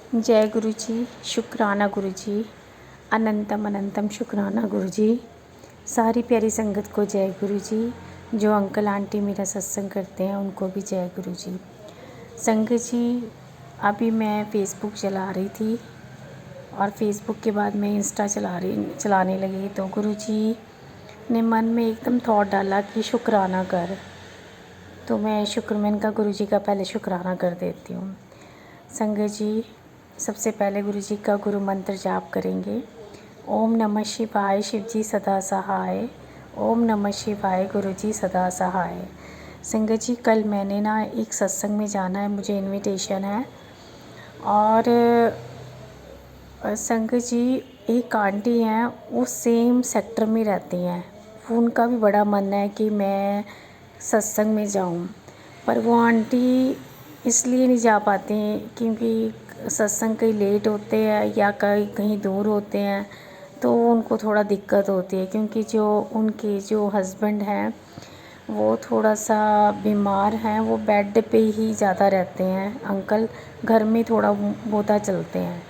जय गुरु जी, शुक्राना गुरु जी, अनंतम अनंतम शुक्राना गुरु जी। सारी प्यारी संगत को जय गुरु जी। जो अंकल आंटी मेरा सत्संग करते हैं उनको भी जय गुरु जी। संगत जी, अभी मैं फ़ेसबुक चला रही थी और फेसबुक के बाद मैं इंस्टा चलाने लगी तो गुरु जी ने मन में एकदम थॉट डाला कि शुक्राना कर। तो मैं इनका गुरु जी का पहले शुक्राना कर देती हूँ। संगत जी, सबसे पहले गुरु जी का गुरु मंत्र जाप करेंगे। ओम नमः शिवाय, शिव जी सदा सहाय। ओम नमः शिवाय, गुरु जी सदा सहाय। संगत जी, कल मैंने ना एक सत्संग में जाना है, मुझे इनविटेशन है। और संगत जी, एक आंटी हैं, वो सेम सेक्टर में रहती हैं। उनका भी बड़ा मन है कि मैं सत्संग में जाऊं, पर वो आंटी इसलिए नहीं जा पाती क्योंकि सत्संग कहीं लेट होते हैं या कहीं दूर होते हैं, तो उनको थोड़ा दिक्कत होती है क्योंकि जो उनके जो हस्बैंड हैं वो थोड़ा सा बीमार हैं, वो बेड पे ही ज़्यादा रहते हैं। अंकल घर में थोड़ा बहुता चलते हैं,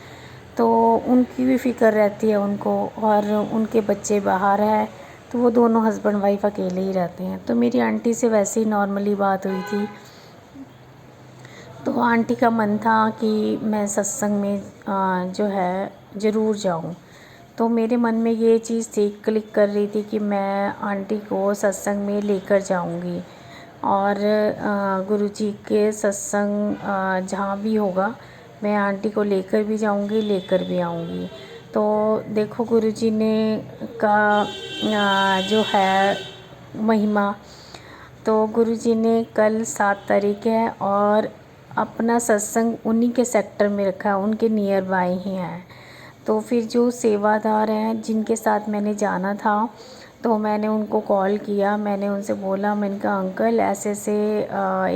तो उनकी भी फ़िक्र रहती है उनको। और उनके बच्चे बाहर हैं, तो वो दोनों हस्बैंड वाइफ अकेले ही रहते हैं। तो मेरी आंटी से वैसे ही नॉर्मली बात हुई थी, तो आंटी का मन था कि मैं सत्संग में जो है ज़रूर जाऊं। तो मेरे मन में ये चीज़ थी, क्लिक कर रही थी कि मैं आंटी को सत्संग में लेकर जाऊंगी और गुरुजी के सत्संग जहाँ भी होगा मैं आंटी को लेकर भी जाऊंगी, लेकर भी आऊंगी। तो देखो गुरुजी ने का जो है महिमा, तो गुरुजी ने कल 7 तारीख है और अपना सत्संग उन्हीं के सेक्टर में रखा है, उनके नियर बाय ही हैं। तो फिर जो सेवादार हैं जिनके साथ मैंने जाना था, तो मैंने उनको कॉल किया। मैंने उनसे बोला, मैंने कहा अंकल ऐसे ऐसे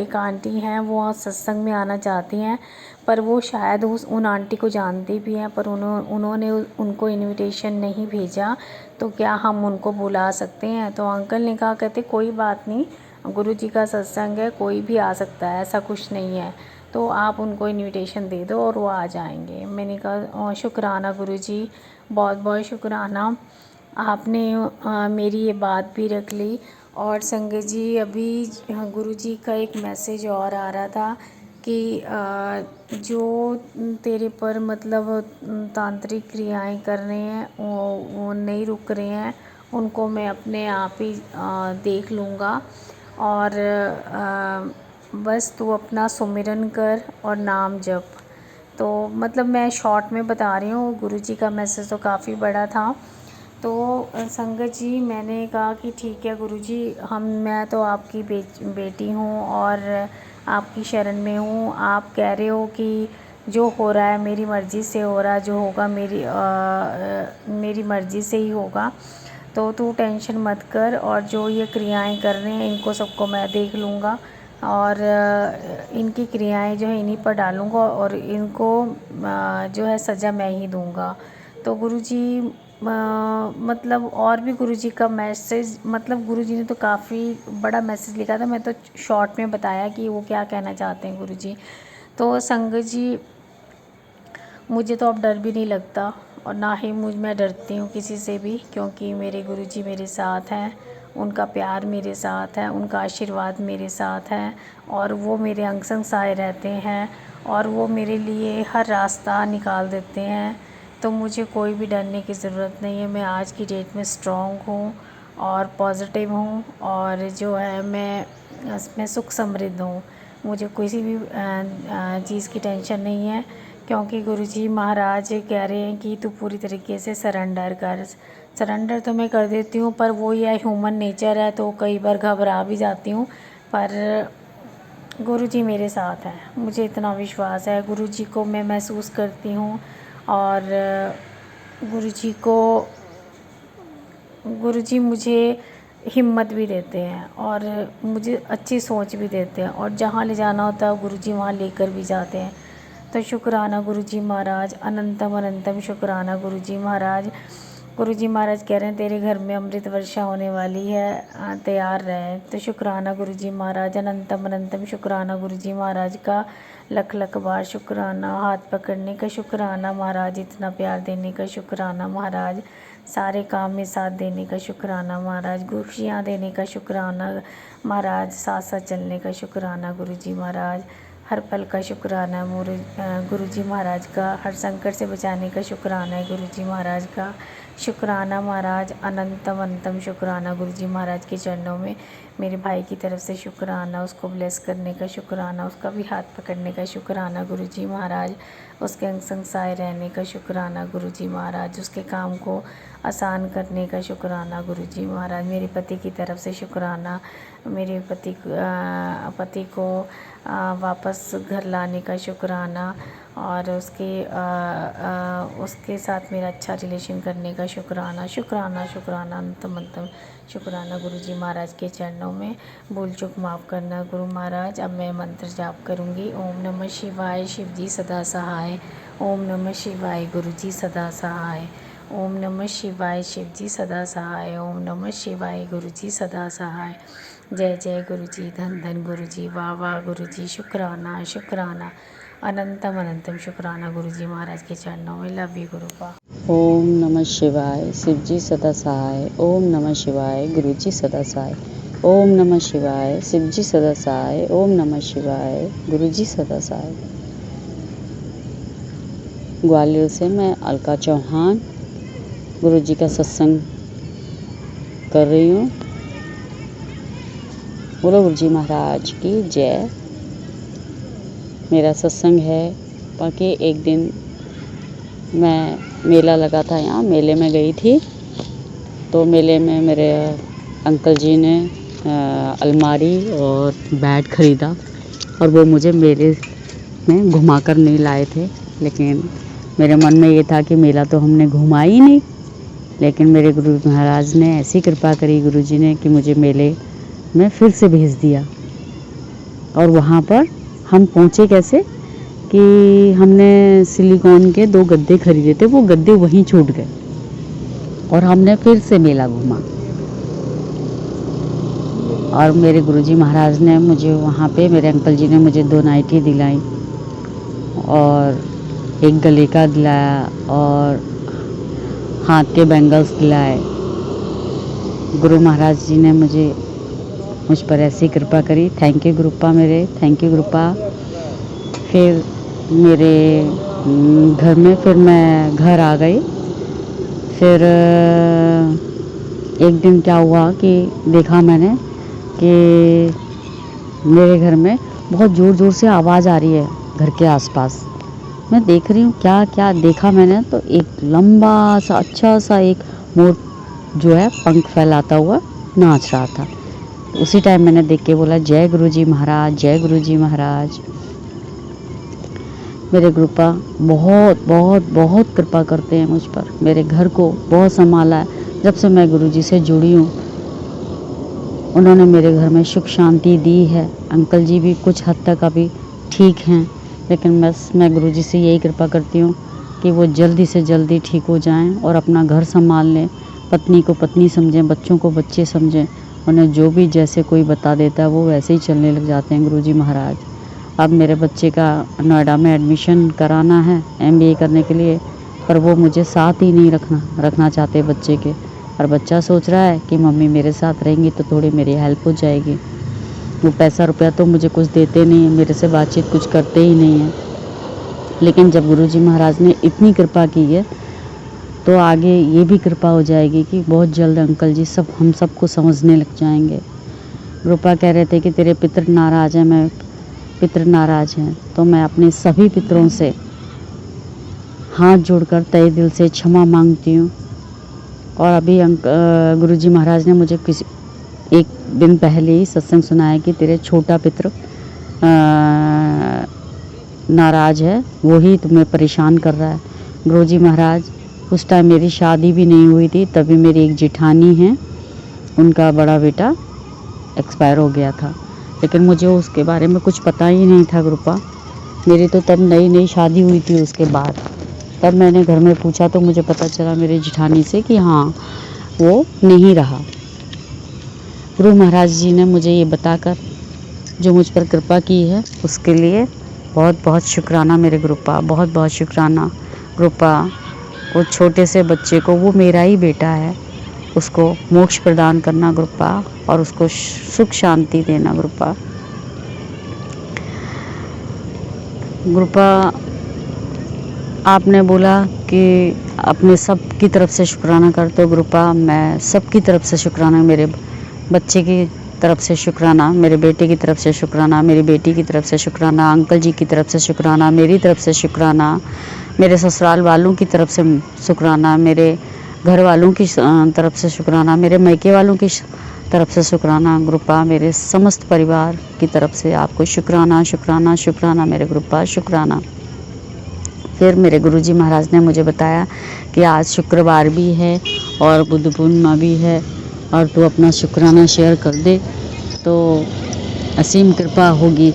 एक आंटी हैं, वो सत्संग में आना चाहती हैं, पर वो शायद उन आंटी को जानती भी हैं, पर उन्होंने उनको इनविटेशन नहीं भेजा, तो क्या हम उनको बुला सकते हैं? तो अंकल ने कहा, कहते कोई बात नहीं, गुरु जी का सत्संग है, कोई भी आ सकता है, ऐसा कुछ नहीं है, तो आप उनको इनविटेशन दे दो और वो आ जाएंगे। मैंने कहा शुक्राना गुरु जी, बहुत बहुत शुक्राना, आपने मेरी ये बात भी रख ली। और संगत जी, अभी गुरु जी का एक मैसेज और आ रहा था कि जो तेरे पर मतलब तांत्रिक क्रियाएं कर रहे हैं वो नहीं रुक रहे हैं, उनको मैं अपने आप ही देख लूँगा। और बस तू अपना सुमिरन कर और नाम जप। तो मतलब मैं शॉर्ट में बता रही हूँ, गुरुजी का मैसेज तो काफ़ी बड़ा था। तो संगत जी, मैंने कहा कि ठीक है गुरुजी, मैं तो आपकी बेटी हूँ और आपकी शरण में हूँ। आप कह रहे हो कि जो हो रहा है मेरी मर्ज़ी से हो रहा है, जो होगा मेरी मर्ज़ी से ही होगा, तो तू टेंशन मत कर। और जो ये क्रियाएं कर रहे हैं इनको सबको मैं देख लूँगा और इनकी क्रियाएं जो है इन्हीं पर डालूँगा और इनको जो है सज़ा मैं ही दूँगा। तो गुरुजी मतलब और भी गुरुजी का मैसेज, मतलब गुरुजी ने तो काफ़ी बड़ा मैसेज लिखा था, मैं तो शॉर्ट में बताया कि वो क्या कहना चाहते हैं गुरुजी। तो संगत जी, मुझे तो अब डर भी नहीं लगता और ना ही मैं डरती हूँ किसी से भी, क्योंकि मेरे गुरुजी मेरे साथ हैं, उनका प्यार मेरे साथ है, उनका आशीर्वाद मेरे साथ है और वो मेरे अंग संग सहाय रहते हैं और वो मेरे लिए हर रास्ता निकाल देते हैं। तो मुझे कोई भी डरने की ज़रूरत नहीं है। मैं आज की डेट में स्ट्रॉन्ग हूँ और पॉजिटिव हूँ और जो है मैं सुख समृद्ध हूँ। मुझे किसी भी चीज़ की टेंशन नहीं है, क्योंकि गुरुजी महाराज कह रहे हैं कि तू पूरी तरीके से सरेंडर कर। सरेंडर तो मैं कर देती हूँ, पर वो यह ह्यूमन नेचर है, तो कई बार घबरा भी जाती हूँ, पर गुरुजी मेरे साथ हैं, मुझे इतना विश्वास है। गुरुजी को मैं महसूस करती हूँ और गुरुजी मुझे हिम्मत भी देते हैं और मुझे अच्छी सोच भी देते हैं और जहाँ ले जाना होता है गुरुजी वहाँ लेकर भी जाते हैं। तो शुक्राना गुरुजी महाराज, अनंतम अनंतम शुक्राना गुरुजी महाराज। गुरुजी महाराज कह रहे हैं तेरे घर में अमृत वर्षा होने वाली है, तैयार रहे। तो शुक्राना गुरुजी महाराज, अनंतम अनंतम शुक्राना गुरुजी महाराज का, लख लख बार शुक्राना। हाथ पकड़ने का शुक्राना महाराज, इतना प्यार देने का शुक्राना महाराज, सारे काम में साथ देने का शुक्राना महाराज, खुशियाँ देने का शुक्राना महाराज, साथ साथ चलने का शुक्राना गुरुजी महाराज, हर पल का शुक्राना है गुरुजी महाराज का, हर संकट से बचाने का शुक्राना है गुरुजी महाराज का। शुक्राना महाराज, अनंतम अनंतम शुक्राना गुरुजी महाराज के चरणों में। मेरे भाई की तरफ से शुक्राना, उसको ब्लेस करने का शुक्राना, उसका भी हाथ पकड़ने का शुक्राना गुरुजी महाराज, उसके अंग संग साए रहने का शुक्राना गुरुजी महाराज, उसके काम को आसान करने का शुक्राना गुरुजी महाराज। मेरे पति की तरफ से शुक्राना, मेरे पति को वापस घर लाने का शुक्राना, और उसके साथ मेरा अच्छा रिलेशन करने का शुक्राना। शुक्राना शुक्राना अनंतम अनंतम शुक्राना गुरुजी महाराज के चरणों में। भूल चूक माफ़ करना गुरु महाराज। अब मैं मंत्र जाप करूँगी। ओम नमः शिवाय, शिव जी सदा सहाय। ओम नमः शिवाय, गुरुजी सदा सहाय। ओम नमः शिवाय, शिव जी सदा सहाय। ओम नमः शिवाय, गुरुजी सदा सहाय। जय जय गुरुजी, धन धन गुरुजी, वाह वाह गुरुजी, शुक्राना शुक्राना, अनंतम अनंतम शुक्राना गुरुजी महाराज के चरणों में। Love you गुरुपा। ओम नमः शिवाय, शिव जी सदा सहाय। ओम नमः शिवाय, गुरु जी सदा सहाय। ओम नमः शिवाय, शिव जी सदा सहाय। ओम नमः शिवाय, गुरु जी सदा सहाय। ग्वालियर से मैं अलका चौहान गुरु जी का सत्संग कर रही हूँ। बोलो गुरु जी महाराज की जय। मेरा सत्संग है बाकी एक दिन मैं मेला लगा था, यहाँ मेले में गई थी। तो मेले में मेरे अंकल जी ने अलमारी और बेड ख़रीदा, और वो मुझे मेले में घुमा कर नहीं लाए थे। लेकिन मेरे मन में ये था कि मेला तो हमने घुमा ही नहीं। लेकिन मेरे गुरु महाराज ने ऐसी कृपा करी, गुरु जी ने, कि मुझे मेले में फिर से भेज दिया। और वहाँ पर हम पहुँचे कैसे कि हमने सिलिकॉन के 2 गद्दे खरीदे थे, वो गद्दे वहीं छूट गए और हमने फिर से मेला घूमा। और मेरे गुरुजी महाराज ने मुझे वहाँ पे, मेरे अंकल जी ने मुझे 2 नाइटी दिलाई और एक गले का दिलाया और हाथ के बैंगल्स दिलाए। गुरु महाराज जी ने मुझ पर ऐसी कृपा करी। थैंक यू गुरुपा मेरे, थैंक यू गुरुपा। फिर मेरे घर में फिर मैं घर आ गई। फिर एक दिन क्या हुआ कि देखा मैंने कि मेरे घर में बहुत ज़ोर ज़ोर से आवाज़ आ रही है घर के आसपास। मैं देख रही हूँ क्या क्या देखा मैंने, तो एक लंबा सा अच्छा सा एक मोर जो है पंख फैलाता हुआ नाच रहा था। उसी टाइम मैंने देख के बोला जय गुरुजी महाराज, जय गुरुजी महाराज। मेरे गुरुपा बहुत बहुत बहुत कृपा करते हैं मुझ पर, मेरे घर को बहुत संभाला है। जब से मैं गुरुजी से जुड़ी हूँ उन्होंने मेरे घर में सुख शांति दी है। अंकल जी भी कुछ हद तक अभी ठीक हैं, लेकिन बस मैं गुरुजी से यही कृपा करती हूँ कि वो जल्दी से जल्दी ठीक हो जाएं और अपना घर संभाल लें, पत्नी को पत्नी समझें, बच्चों को बच्चे समझें। उन्हें जो भी जैसे कोई बता देता है वो वैसे ही चलने लग जाते हैं गुरुजी महाराज। अब मेरे बच्चे का नोएडा में एडमिशन कराना है MBA करने के लिए, पर वो मुझे साथ ही नहीं रखना चाहते बच्चे के। और बच्चा सोच रहा है कि मम्मी मेरे साथ रहेंगी तो थोड़ी मेरी हेल्प हो जाएगी। वो पैसा रुपया तो मुझे कुछ देते नहीं हैं, मेरे से बातचीत कुछ करते ही नहीं हैं। लेकिन जब गुरुजी महाराज ने इतनी कृपा की है तो आगे ये भी कृपा हो जाएगी कि बहुत जल्द अंकल जी हम सबको समझने लग जाएंगे। रूपा कह रहे थे कि तेरे पितर नाराज़ हैं, मैं पितर नाराज़ हैं, तो मैं अपने सभी पितरों से हाथ जोड़कर तहे दिल से क्षमा मांगती हूँ। और अभी गुरुजी महाराज ने मुझे एक दिन पहले ही सत्संग सुनाया कि तेरे छोटा पितर नाराज़ है, वो ही तुम्हें परेशान कर रहा है। गुरुजी महाराज, उस टाइम मेरी शादी भी नहीं हुई थी, तभी मेरी एक जेठानी है, उनका बड़ा बेटा एक्सपायर हो गया था। लेकिन मुझे उसके बारे में कुछ पता ही नहीं था गुरुपा। मेरी तो तब नई नई शादी हुई थी उसके बाद। तब मैंने घर में पूछा तो मुझे पता चला मेरी जेठानी से कि हाँ वो नहीं रहा। गुरु महाराज जी ने मुझे ये बताकर जो मुझ पर कृपा की है उसके लिए बहुत बहुत शुक्राना मेरे गुरुपा, बहुत बहुत शुक्राना गुरुपा। वो छोटे से बच्चे को, वो मेरा ही बेटा है, उसको मोक्ष प्रदान करना गुरुपा और उसको सुख शांति देना गुरुपा। गुरुपा आपने बोला कि अपने सब की तरफ से शुक्राना करते हो गुरुपा। मैं सबकी तरफ से शुक्राना, मेरे बच्चे की तरफ से शुक्राना, मेरे बेटे की तरफ से शुक्राना, मेरी बेटी की तरफ से शुक्राना, अंकल जी की तरफ से शुक्राना, मेरी तरफ से शुक्राना, मेरे ससुराल वालों की तरफ से शुक्राना, मेरे घर वालों की तरफ से शुक्राना, मेरे मायके वालों की तरफ से शुक्राना गुरुपा, मेरे समस्त परिवार की तरफ से आपको शुक्राना शुक्राना शुक्राना मेरे गुरुपा, शुक्राना। फिर मेरे गुरुजी महाराज ने मुझे बताया कि आज शुक्रवार भी है और बुद्ध पूर्णिमा भी है और तू अपना शुक्राना शेयर कर दे तो असीम कृपा होगी।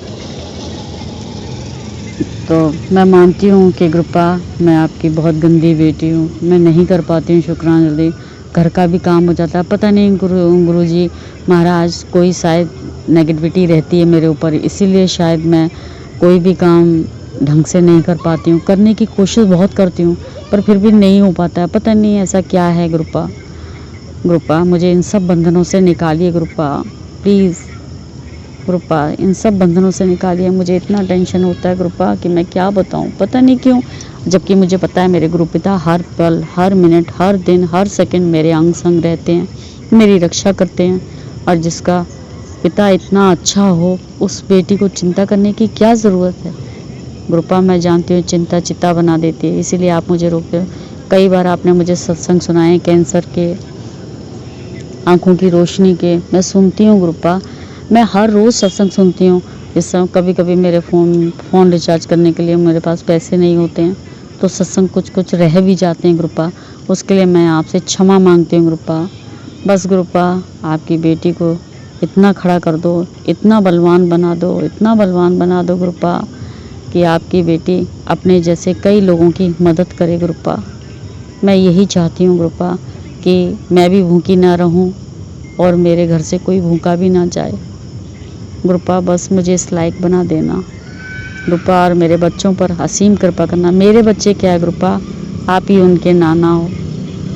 तो मैं मानती हूँ कि गुरुपा मैं आपकी बहुत गंदी बेटी हूँ, मैं नहीं कर पाती हूँ शुक्राना जल्दी, घर का भी काम हो जाता है। पता नहीं गुरुजी महाराज कोई शायद नेगेटिविटी रहती है मेरे ऊपर, इसीलिए शायद मैं कोई भी काम ढंग से नहीं कर पाती हूँ। करने की कोशिश बहुत करती हूँ पर फिर भी नहीं हो पाता है, पता नहीं ऐसा क्या है गुरुपा। गुरुपा मुझे इन सब बंधनों से निकालिए गुरुपा, प्लीज़ गुरुपा इन सब बंधनों से निकालिए। मुझे इतना टेंशन होता है गुरुपा कि मैं क्या बताऊँ, पता नहीं क्यों, जबकि मुझे पता है मेरे गुरु पिता हर पल, हर मिनट, हर दिन, हर सेकंड मेरे अंग संग रहते हैं, मेरी रक्षा करते हैं। और जिसका पिता इतना अच्छा हो उस बेटी को चिंता करने की क्या ज़रूरत है गुरुपा। मैं जानती हूँ चिंता चिता बना देती है, इसीलिए आप मुझे रोकते हो। कई बार आपने मुझे सत्संग सुनाए कैंसर के, आँखों की रोशनी के, मैं सुनती हूँ गुरुपा, मैं हर रोज़ सत्संग सुनती हूँ। इस समय कभी कभी मेरे फ़ोन रिचार्ज करने के लिए मेरे पास पैसे नहीं होते हैं तो सत्संग कुछ रह भी जाते हैं गुरुपा, उसके लिए मैं आपसे क्षमा मांगती हूँ गुरुपा। बस गुरुपा आपकी बेटी को इतना खड़ा कर दो, इतना बलवान बना दो, इतना बलवान बना दो गुरुपा कि आपकी बेटी अपने जैसे कई लोगों की मदद करे गुरुपा। मैं यही चाहती हूँ गुरुपा कि मैं भी भूखी ना रहूँ और मेरे घर से कोई भूखा भी ना जाए गुरुपा। बस मुझे इस लायक बना देना गुरुपा और मेरे बच्चों पर असीम कृपा करना। मेरे बच्चे क्या है गुरुपा, आप ही उनके नाना हो,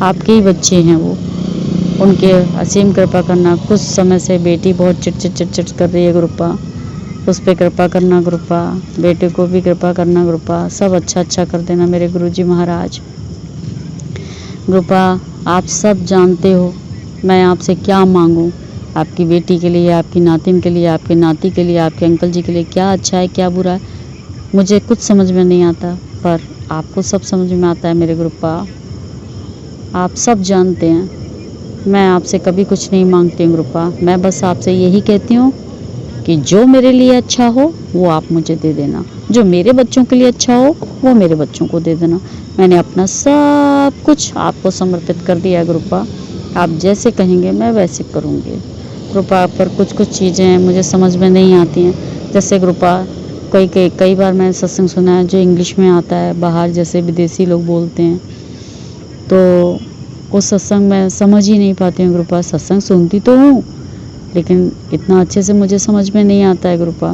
आपके ही बच्चे हैं वो, उनके असीम कृपा करना। कुछ समय से बेटी बहुत चिट कर रही है गुरुपा, उस पर कृपा करना गुरुपा, बेटे को भी कृपा करना गुरुपा, सब अच्छा कर देना मेरे गुरुजी महाराज। गुरुपा आप सब जानते हो मैं आपसे क्या मांगूं, आपकी बेटी के लिए, आपकी नातिन के लिए, आपके नाती के लिए, आपके अंकल जी के लिए क्या अच्छा है क्या बुरा है मुझे कुछ समझ में नहीं आता, पर आपको सब समझ में आता है मेरे गुरुपा, आप सब जानते हैं। मैं आपसे कभी कुछ नहीं मांगती हूँ गुरुपा, मैं बस आपसे यही कहती हूँ कि जो मेरे लिए अच्छा हो वो आप मुझे दे देना, जो मेरे बच्चों के लिए अच्छा हो वो मेरे बच्चों को दे देना। मैंने अपना सब कुछ आपको समर्पित कर दिया गुरुपा, आप जैसे कहेंगे मैं वैसे करूँगी गुरुपा। पर कुछ चीज़ें हैं मुझे समझ में नहीं आती हैं, जैसे गुरुपा कई बार मैंने सत्संग सुना है जो इंग्लिश में आता है, बाहर जैसे विदेशी लोग बोलते हैं तो उस सत्संग में समझ ही नहीं पाती हूँ गुरुपा। सत्संग सुनती तो हूँ लेकिन इतना अच्छे से मुझे समझ में नहीं आता है गुरुपा।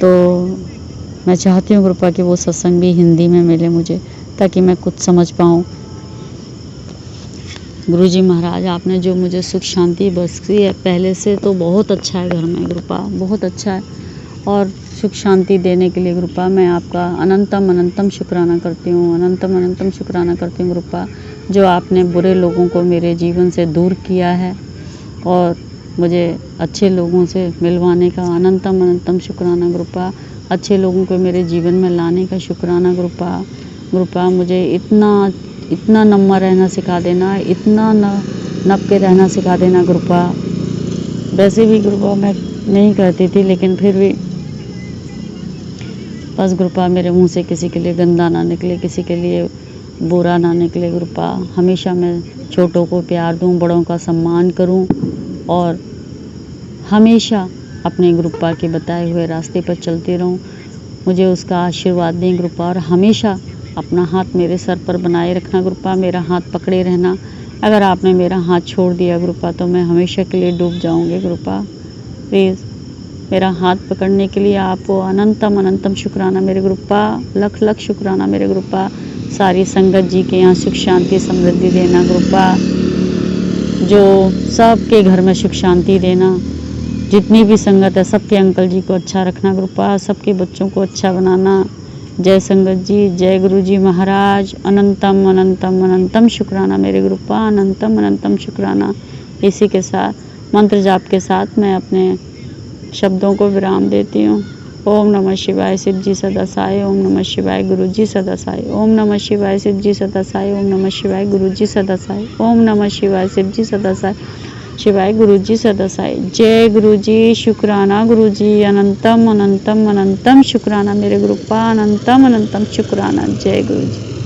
तो मैं चाहती हूँ गुरुपा कि वो सत्संग भी हिंदी में मिले मुझे, ताकि मैं कुछ समझ पाऊँ। गुरुजी महाराज आपने जो मुझे सुख शांति बख्शी है, पहले से तो बहुत अच्छा है घर में गुरुपा, बहुत अच्छा है। और सुख शांति देने के लिए गुरुपा मैं आपका अनंतम शुक्राना करती हूँ, अनंतम शुक्राना करती हूँ गुरुपा, जो आपने बुरे लोगों को मेरे जीवन से दूर किया है और मुझे अच्छे लोगों से मिलवाने का अनंतम शुक्राना गुरुपा, अच्छे लोगों को मेरे जीवन में लाने का शुक्राना गुरुपा। गुरुपा मुझे इतना नम्मा रहना सिखा देना, इतना नप के रहना सिखा देना गुरुपा। वैसे भी गुरुपा मैं नहीं कहती थी लेकिन फिर भी बस गुरुपा मेरे मुंह से किसी के लिए गंदा ना निकले, किसी के लिए बुरा ना निकले गुरुपा। हमेशा मैं छोटों को प्यार दूं, बड़ों का सम्मान करूं और हमेशा अपने गुरुपा के बताए हुए रास्ते पर चलती रहूं। मुझे उसका आशीर्वाद दें गुरुपा और हमेशा अपना हाथ मेरे सर पर बनाए रखना गुरुपा, मेरा हाथ पकड़े रहना। अगर आपने मेरा हाथ छोड़ दिया गुरुपा तो मैं हमेशा के लिए डूब जाऊंगी गुरुपा। प्लीज़ मेरा हाथ पकड़ने के लिए आपको अनंतम अनंतम शुक्राना मेरे गुरुपा, लख लख शुक्राना मेरे गुरुपा। सारी संगत जी के यहाँ सुख शांति समृद्धि देना गुरुपा, जो सबके घर में सुख शांति देना। जितनी भी संगत है सबके अंकल जी को अच्छा रखना गुरुपा, सबके बच्चों को अच्छा बनाना। जय संगत जी, जय गुरु जी महाराज। अनंतम अनंतम अनंतम शुक्राना मेरे गुरुपा, अनंतम अनंतम शुक्राना। इसी के साथ मंत्र जाप के साथ मैं अपने शब्दों को विराम देती हूँ। ओम नमः शिवाय, शिव जी सदा सहाय। ओम नमः शिवाय, गुरु जी सदा सहाय। ओम नमः शिवाय, शिव जी सदा सहाय। ओम नमः शिवाय, गुरु जी सदा सहाय। ओम नमः शिवाय, शिव जी सदा सहाय। शिवाय गुरु जी सदा सहाय। जय गुरु जी, शुक्राना गुरु जी, अनंतम अनंतम अनंतम शुक्राना मेरे गुरुपा, अनंतम अनंतम शुक्राना। जय गुरु जी।